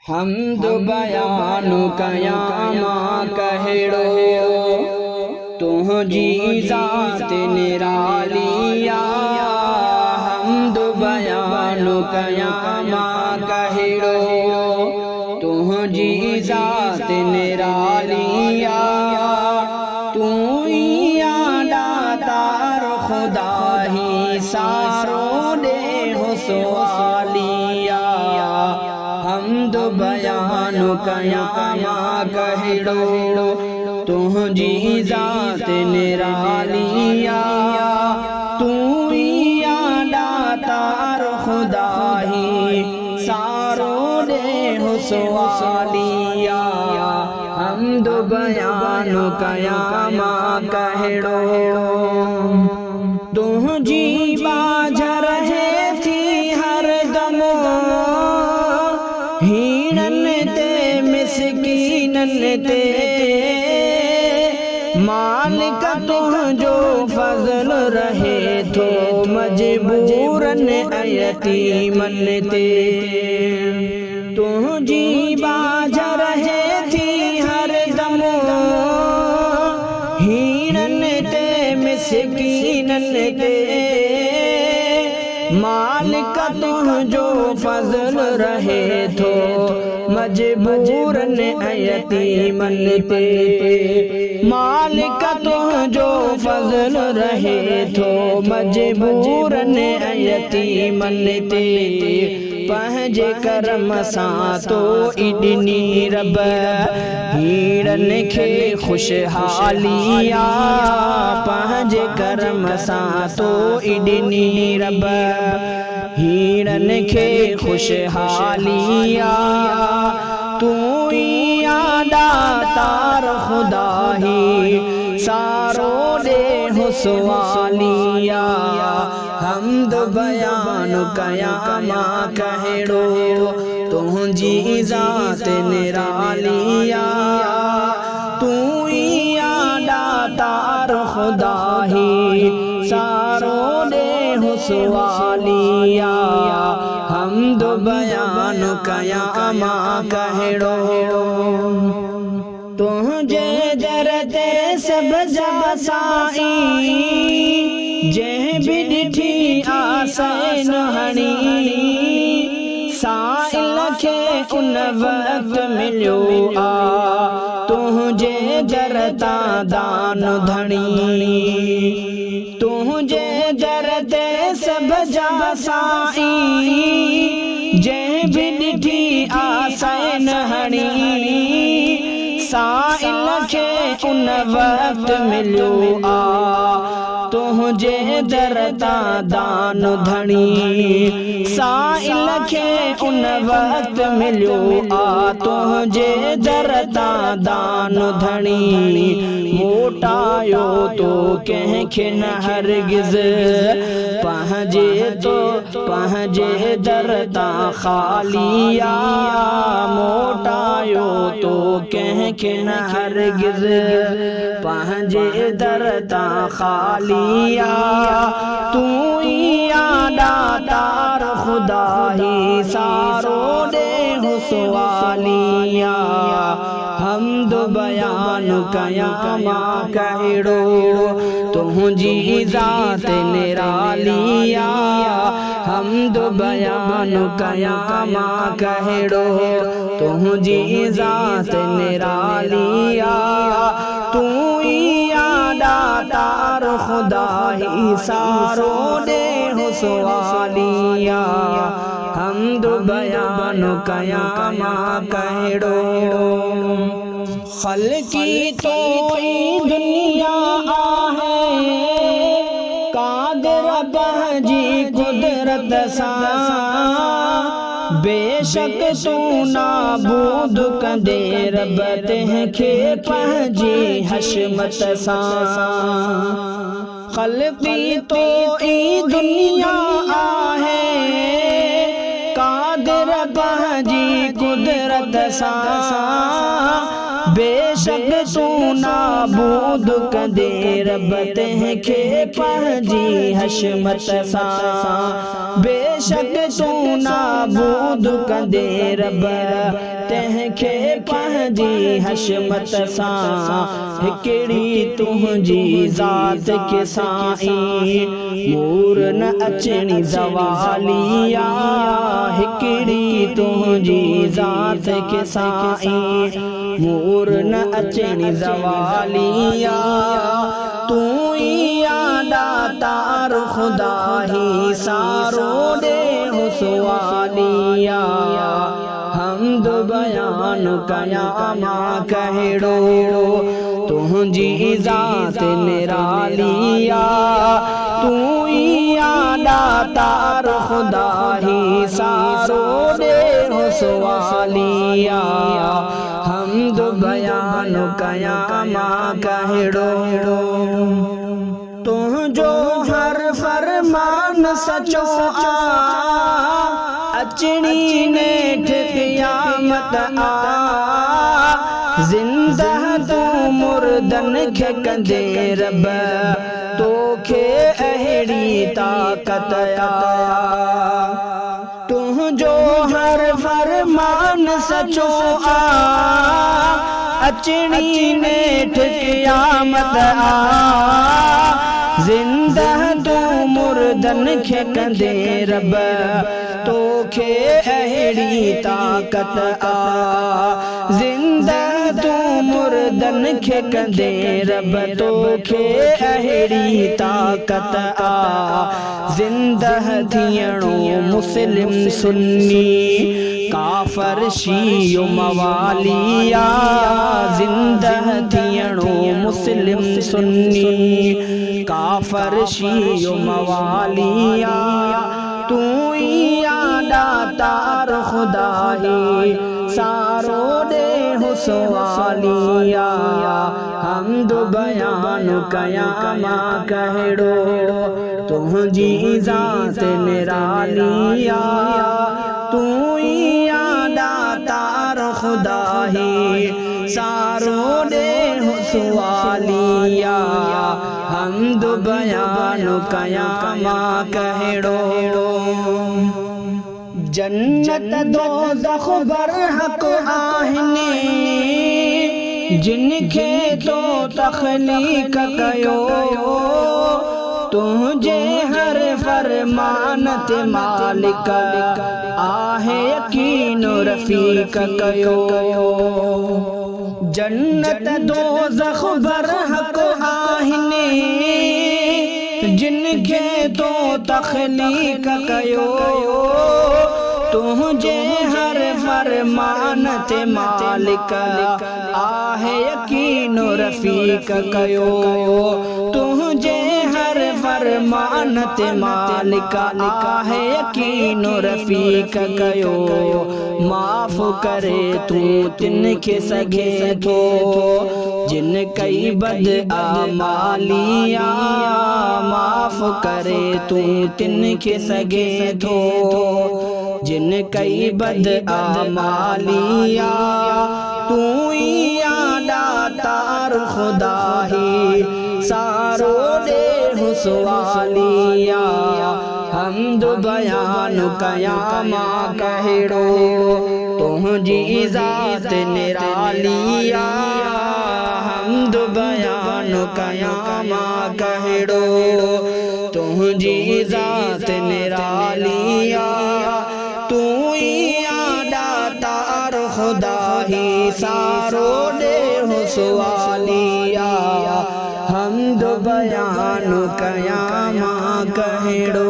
हम्द बयान कयामा कहिड़ो तुंहिंजी ज़ात निरालिया। हम्द बयान कयामा कहिड़ो तुंहिंजी ज़ात निरालिया। तू ही दातार खुदा ही सारो ॾे सवालिया। हम्द बयान कयामा कहिड़ो तुंहिंजी ज़ात निरालिया। तू ही दातार खुदा ही सारो ॾे सवालिया। हम्द बयान कयामा कहिड़ो तुंहिंजी बाझर है थी हरदम हीणनि ते मिसकीननि ते। मालिक तुंहिंजो फज़ल रहे थो मजबूरनि ऐं यतीमनि ते। तुंहिंजी बाझर है थी हरदम हीणनि ते मिसकीननि ते। मालिक तुंहिंजो फज़ल रहे थो मजबूरनि ऐं यतीमनि ते। मालिक तुंहिंजो फज़ल रहे थो मजबूरनि ऐं यतीमनि ते। पंहिंजे करम सां तो ॾिनी रब हीणनि खे ख़ुशहालिया। पंहिंजे करम सां तो ॾिनी रब हीणनि खे ख़ुशहालिया। तू ही दातार खुदा ही सारो ॾे सवालिया। हम्द बयान कयामा कहिड़ो तुंहिंजी ज़ात निरालिया। तू ही दातार खुदा ही सारो ॾे सवालिया। हम्द बयान कयामा कहिड़ो तुंहिंजे दर ते सब जब साईं जंहिं बि ॾिठी आसन हणी। साइल खे उन वक़्त मिलियो आ तुंहिंजे दर तां दान धणी। तुंहिंजे दर ते सब जब साईं जंहिं बि ॾिठी आसन हणी। साइल खे उन वक़्त मिलियो आ तुंहिंजे दर तां दान धणी। साइल खे उन वक़्त मिलियो आ तुंहिंजे दर तां दान धणी। मोटायो तो कंहिंखे न हरगिज़ पंहिंजे दर तां ख़ालिया। मोटायो तो कंहिंखे न हरगिज़ पंहिंजे दर तां ख़ालिया। तू ही दातार खुदा ही सारो ॾे सवालिया। हम्द बयान कयामा कहिड़ो तुंहिंजी ज़ात निरालिया। हम्द बयान कयामा कहिड़ो तुंहिंजी ज़ात निरालिया। तू ही दातार खुदा ही सारो ॾे सवालिया। हम्द बयान कयामा कहिड़ो ख़ल्क़ी तो ई दुनिया आहे कादिर पंहिंजी कुदरत सां। बेशक तू नाबूद कंदे रब तंहिंखे पंहिंजी हशमत सां। ख़ल्क़ी तो ई दुनिया आहे कादिर पंहिंजी कुदरत सा बेशक तू नाबूद कंदे रब तंहिंखे पंहिंजी हशमत सां बेशक तू नाबूद कंदे रब तंहिंखे पंहिंजी हशमत सां हिकिड़ी तुंहिंजी ज़ात के साईं मूर न अचणी ज़वालिया हिकिड़ी तुंहिंजी ज़ात के साईं मूर न अचणी ज़वालिया तू ई दातार खुदा ही सारो दे हुसवालिया हमद बयान कया मां कहिड़ो तुंहिंजी ज़ात निरालिया तू ई दातार खुदा ही सारो दे हुसवालिया हमद बयान कया मां कहिड़ो तुंहिंजो हर फरमान सचो अचणी नेठ क़यामत ज़िंदा तू मुर्दन खे कंदे रब तोखे अहिड़ी ताक़त तुंहिंजो हर फरमान सचो अचणी नेठ क़यामत ज़िंदा तू मुर्दन खे कंदे रब तोखे अहिड़ी ताक़त ज़िंदा तू मुर्दन खे कंदे रब तोखे अहिड़ी ताक़त ज़िंदा थियणो मुस्लिम सुन्नी काफ़र शियो मवालिया ज़िंदा थियणो मुस्लिम सुन्नी काफ़र शियो मवालिया तू ई दातार खुदा ही सारो दे हुसवालिया हमद बयान कया मां कहिड़ो तुंहिंजी ज़ात निरालिया तू ई दातार खुदा ही सारो दे हुसवालिया हमद बयान कया मां कहिड़ो जन्नत दोज़ख बरहक आहिनि जिनखे तो तख़लीक़ कयो तुंहिंजे हर फरमान ते मालिक आहे यकीन रफ़ीक कयो जन्नत दोज़ख बरहक आहिनि जिनखे तो तख़लीक़ कयो तुंहिंजे हर फरमान ते मालिक आहे यकीन रफ़ीक कयो तुंहिंजे हर फरमान ते मालिक आहे यकीन रफ़ीक कयो माफ़ करे तू तिनखे सघे थो जिन कई बद आमालिया माफ़ करे तू तिनखे सघे थो जिन कई बद आमालिया तू ई दातार खुदा ही सारो दे हुसवालिया हमद बयान कया मां कहिड़ो तुंहिंजी ज़ात निरालिया हमद बयान कया मां कहिड़ो तुंहिंजी ज़ात निरालिया तू ई दातार खुदा ही सारो दे हुसवालिया हमद बयान कया मां कहिड़ो